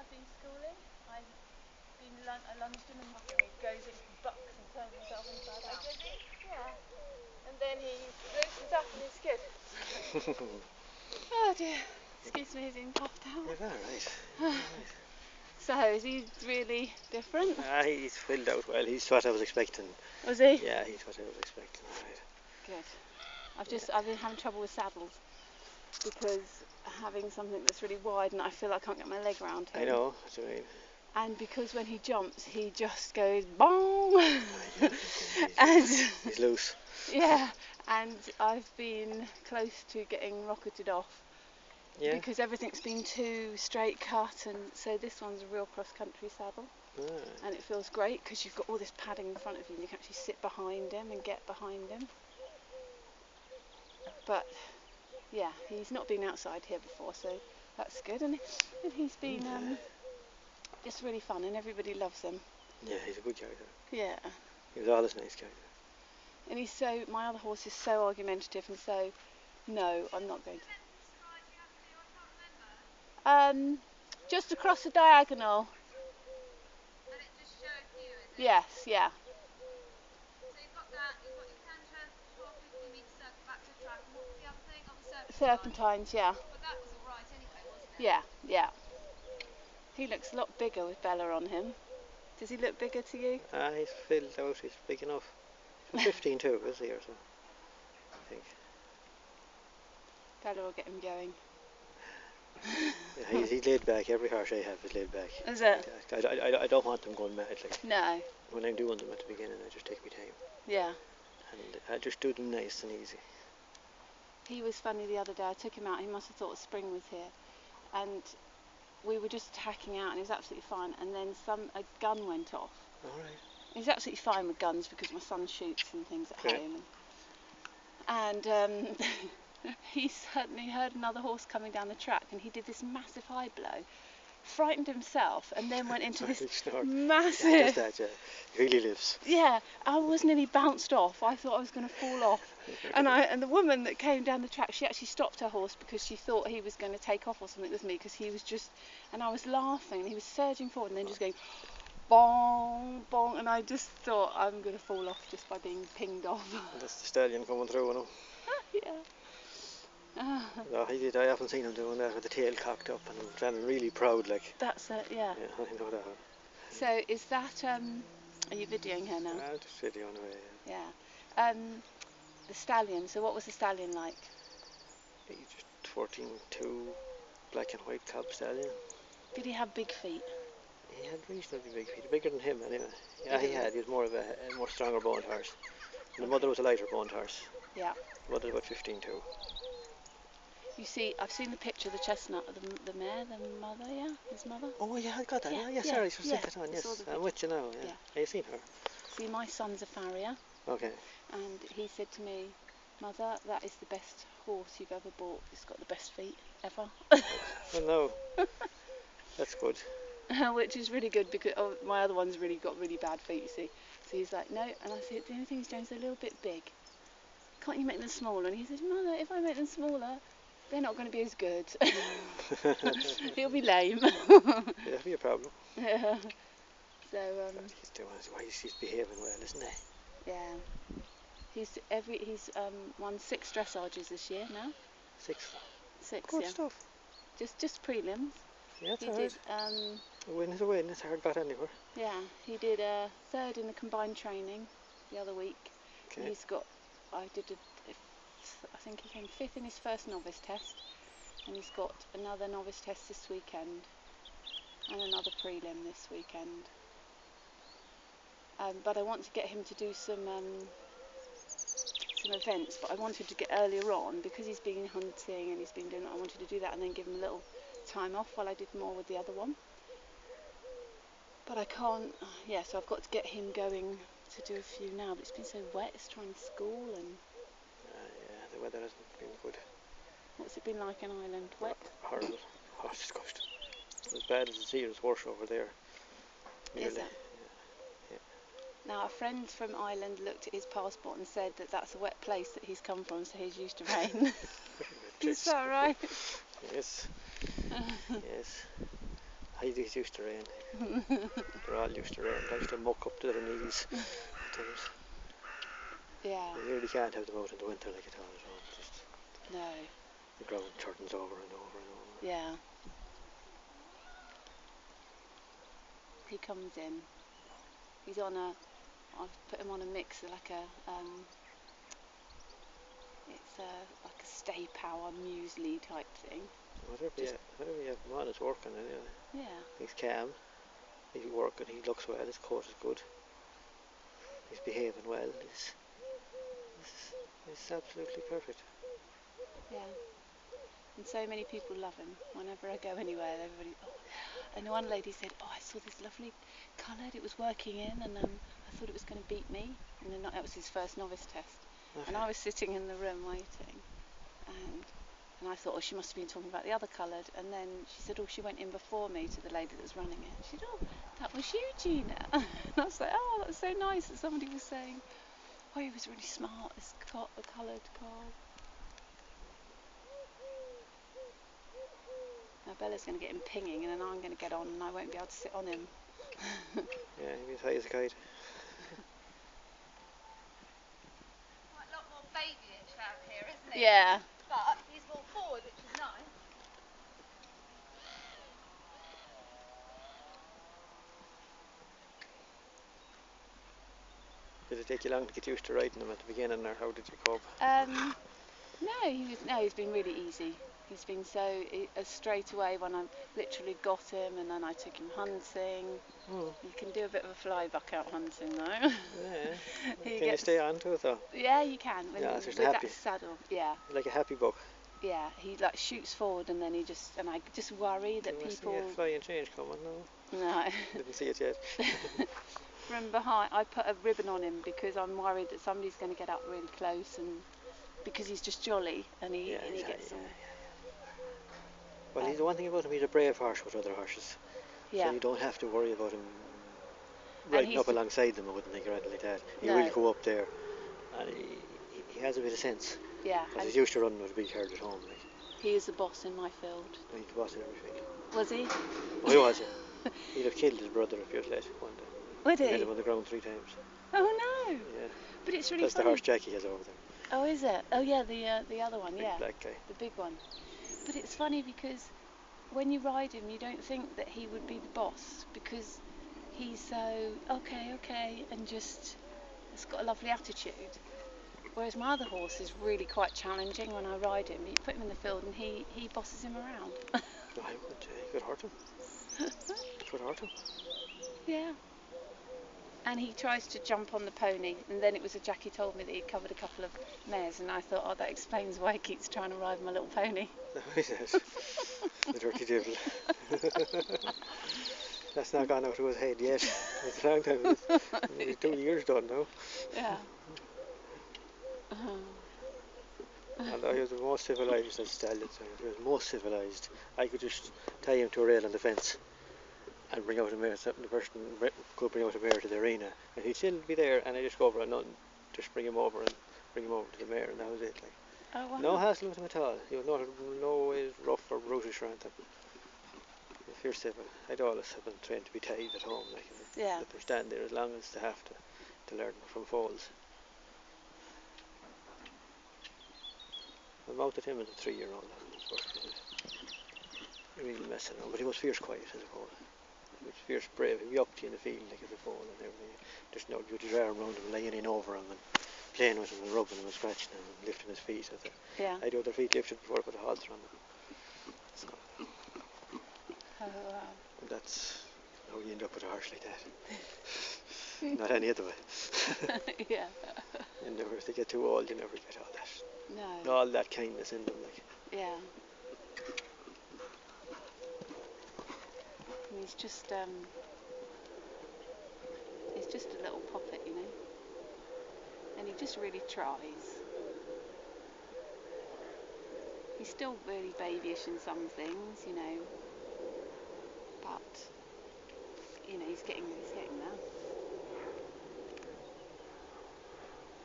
have been schooling. I've been I lunged him and he goes in, bucks and turns himself inside out. Does he? Yeah. And then he loosens up and it's good. Oh dear. Excuse me, he's being puffed out. You're all right. So, is he really different? He's filled out well. He's what I was expecting. Was he? Yeah, he's what I was expecting. All right. Good. I've been having trouble with saddles because having something that's really wide and I feel like I can't get my leg around him. I know what you mean. And because when he jumps, he just goes boom. And he's loose. Yeah, and I've been close to getting rocketed off. Yeah. Because everything's been too straight cut, and so this one's a real cross-country saddle. And it feels great because you've got all this padding in front of you and you can actually sit behind him and get behind him. But yeah, he's not been outside here before, so that's good. And he's been just really fun, and everybody loves him. Yeah, he's a good character. Yeah. He was always a nice character. And my other horse is so argumentative, and so, no, I'm not going to. Just across the diagonal. And it just shows you, is it? Yes, yeah. So you've got that, you've got your canter, 1250 metre circle back to the track, and what was the other thing? Oh, the Serpentines, yeah. But that was alright anyway, wasn't it? Yeah, yeah. He looks a lot bigger with Bella on him. Does he look bigger to you? He's filled out, he's big enough. He's 15 too, is he, or so? I think. Bella will get him going. Yeah, he's laid back. Every horse I have is laid back. Is it? I don't want them going mad. Like, no. when I'm doing them at the beginning, I just take my time. Yeah. And I just do them nice and easy. He was funny the other day. I took him out. He must have thought spring was here. And we were just hacking out and he was absolutely fine. And then a gun went off. All right. He's absolutely fine with guns because my son shoots and things at home. And he suddenly heard another horse coming down the track and he did this massive high blow, frightened himself, and then went into this massive... Yeah, does that, yeah. He really lives. Yeah, I was nearly bounced off. I thought I was going to fall off. And the woman that came down the track, she actually stopped her horse because she thought he was going to take off or something with me, because he was just... And I was laughing and he was surging forward and then just going... Bong, bong, and I just thought I'm going to fall off just by being pinged off. That's the stallion coming through, you know. Yeah. No, he did. I haven't seen him doing that with the tail cocked up and I'm standing really proud, like. That's it, yeah. Yeah, I know that. So is that, are you videoing her now? Just videoing away, yeah. Yeah. The stallion, so what was the stallion like? He's just 14-2 black and white cob stallion. Did he have big feet? He had reasonably big feet, bigger than him anyway. Yeah, he had. He was more of a more stronger boned horse. And the mother was a lighter boned horse. Yeah. The mother was about 15-2. You see, I've seen the picture of the chestnut, the mare, the mother, yeah? His mother? Oh yeah, I got that. Yeah, sorry, so stick it on, yes. I'm with you now, yeah. Have you seen her? See, my son's a farrier. Okay. And he said to me, Mother, that is the best horse you've ever bought. It's got the best feet ever. Well, no. That's good. Which is really good because my other one's got really bad feet, you see. So he's like, no. And I said, the only thing he's doing is a little bit big. Can't you make them smaller? And he said, Mother, if I make them smaller, they're not going to be as good. He'll be lame. Yeah, that'll be a problem. Yeah. So, he's behaving well, isn't he? Yeah. He's won 6 dressages this year now. 6? 6, good yeah. stuff. Just prelims. Yeah, it's he hard. did, a win is a win, it's hard got anywhere. Yeah, he did a 3rd in the combined training the other week. Okay. He's got, I think he came 5th in his first novice test, and he's got another novice test this weekend, and another prelim this weekend. But I want to get him to do some events, but I wanted to get earlier on because he's been hunting and he's been doing. I wanted to do that and then give him a little time off while I did more with the other one. But I can't. Yeah, so I've got to get him going to do a few now. But it's been so wet. It's trying school and. Yeah, the weather hasn't been good. What's it been like in Ireland? Wet? Horrible. Oh, it's disgusting. As bad as the sea, it's worse over there. Is it? Yeah. Now, a friend from Ireland looked at his passport and said that that's a wet place that he's come from, so he's used to rain. Is that right? Yes. Yes. Heidi's used to rain. They're all used to rain. They used to muck up to their knees at times. Yeah. You really can't have them out in the winter like at all at home. Just No. the ground turns over and over and over. Yeah. He comes in. He's on a. I've put him on a mix, like a. It's like a stay power muesli type thing. Whatever you have him on, it's working anyway. Yeah. He's calm. He's working. He looks well. His coat is good. He's behaving well. He's absolutely perfect. Yeah. And so many people love him. Whenever I go anywhere, everybody. Oh. And one lady said, "Oh, I saw this lovely coloured. It was working in, and I thought it was going to beat me." And then that was his first novice test. Okay. And I was sitting in the room waiting, and I thought, oh, she must have been talking about the other coloured. And then she said, oh, she went in before me to the lady that was running it. She said, oh, that was you, Gina. And I was like, oh, that's so nice that somebody was saying, oh, he was really smart, this coloured car. Now Bella's going to get him pinging, and then I'm going to get on, and I won't be able to sit on him. Yeah, he's high as a kite. Quite a lot more babyish out here, isn't he? Yeah. But he's more forward, which is nice. Did it take you long to get used to riding him at the beginning, or how did you cope? He's been really easy. He's been straight away when I literally got him, and then I took him hunting. He can do a bit of a fly buck out hunting though. Yeah. Can you stay on to it though? Yeah, you can. It's just with happy. that saddle, yeah. Like a happy buck. Yeah, he like shoots forward, and then I just worry that You people. see a flying change coming now. No. Didn't see it yet. From behind, I put a ribbon on him because I'm worried that somebody's going to get up really close, and because he's just jolly and he gets all. Well, he's the one thing about him. He's a brave horse with other horses. Yeah. So you don't have to worry about him riding up alongside them. I wouldn't think or anything like that. He will go up there, and he has a bit of sense. Yeah. Because he's used to running with a big herd at home. Like. He is the boss in my field. He's the boss in every field. Was he? Oh, he was, yeah. He'd have killed his brother if he was late one day. Would he? He hit him on the ground 3 times. Oh no. Yeah. But it's really That's funny. the horse Jackie has over there. Oh, is it? Oh yeah, the other one, Big black guy. The big one. But it's funny because when you ride him, you don't think that he would be the boss because he's so okay, and just has got a lovely attitude. Whereas my other horse is really quite challenging when I ride him. You put him in the field and he bosses him around. I could hurt him. Could hurt him. Yeah. And he tries to jump on the pony, and then it was Jackie told me that he'd covered a couple of mares, and I thought, oh, that explains why he keeps trying to ride my little pony. The dirty devil. That's not gone out of his head yet. It's a long time. He's 2 years done now. Yeah. Although he was the most civilised of stallions. He was most civilised. I could just tie him to a rail on the fence and bring out a mare. The person could bring out a mare to the arena, and he'd still be there, and I just go over and just bring him over to the mare, and that was it. Like. Oh, wow. No hassle with him at all. He was no way rough or brutish or anything. Fierce civil. I'd always have been trained to be tied at home, like let them stand there as long as they have to learn from foals. I mounted him as a 3-year-old. Really messing around, but he was fierce quiet as a foal. He was fierce brave. He'd be up to you in the field like as a foal and everything. Just put your arm around him, laying in over him and playing with him and rubbing him and scratching him and lifting his feet. I do other feet lifted before I put a halter on them. So, oh, wow. That's how you end up with a horse like that. Not any other way. Yeah. If they get too old, you never get all that. No. All that kindness in them, like. Yeah. He's just a little poppet, you know. And he just really tries. He's still really babyish in some things, you know. But he's getting there.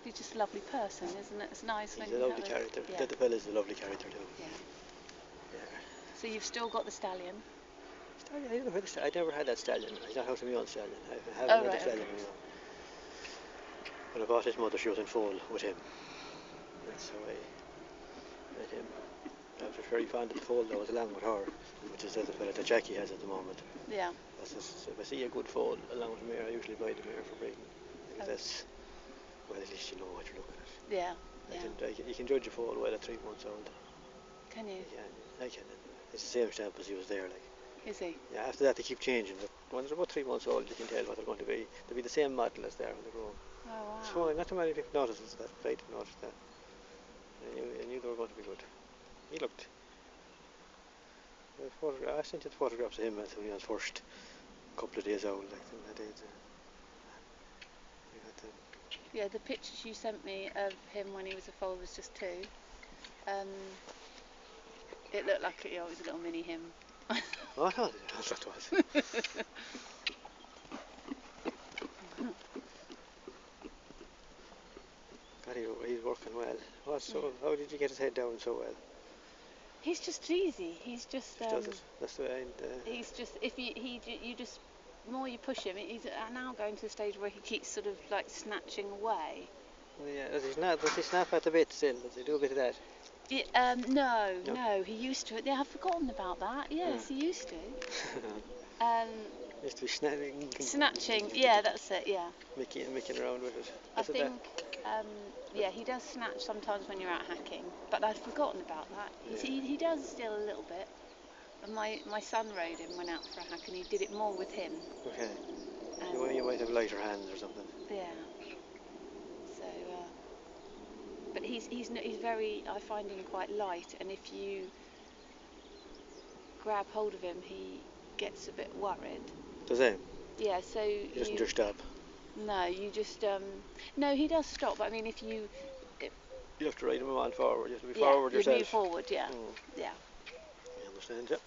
He's just a lovely person, isn't it? It's nice when he's a lovely character. Yeah. The fella's a lovely character too. Yeah. Yeah. So you've still got the stallion? I never had that stallion. I don't have my own stallion. I haven't Oh, had a right, stallion okay. of my own. When I bought his mother, she was in foal with him. That's how I met him. I was very fond of the foal that was along with her, which is the fella that Jackie has at the moment. Yeah. If I see a good foal along with a mare, I usually buy the mare for breeding. Because Oh. that's, well, at least you know what you're looking at. Yeah. Yeah. You can judge a foal well at 3 months old. Can you? I can. It's the same stamp as he was there, like. Is he? Yeah, after that they keep changing. But when they're about 3 months old, you can tell what they're going to be. They'll be the same model as they are when they grow up. Oh, wow. It's funny, not too many people notices that. I didn't notice that. I knew they were going to be good. He looked. I sent you the photographs of him when he was first couple of days old. Like that age. I got them. Yeah, the pictures you sent me of him when he was a foal was just 2. It looked like it was a little mini him. Oh, no, that's what it was. God, he's working well. How did you get his head down so well? He's just easy. He's just. He does it. That's the way. He's just. If you just the more you push him, he's now going to the stage where he keeps sort of like snatching away. Yeah, does he snap at the bit still? Does he do a bit of that? No, he used to. Yeah, I've forgotten about that. Yes, he used to. Used to be Snatching. Yeah, that's it. Yeah. Making around with it. I think. He does snatch sometimes when you're out hacking, but I'd forgotten about that. He does still a little bit. And my son rode him, went out for a hack, and he did it more with him. Okay. You might have lighter hands or something. Yeah. So, but he's very. I find him quite light, and if you grab hold of him, he gets a bit worried. Does he? Yeah. So He doesn't just stop. No, you just no. He does stop, but I mean, if you. You have to ride him on forward. You have to be forward yourself. You move forward. Yeah. Mm. Yeah. I understand. Yeah.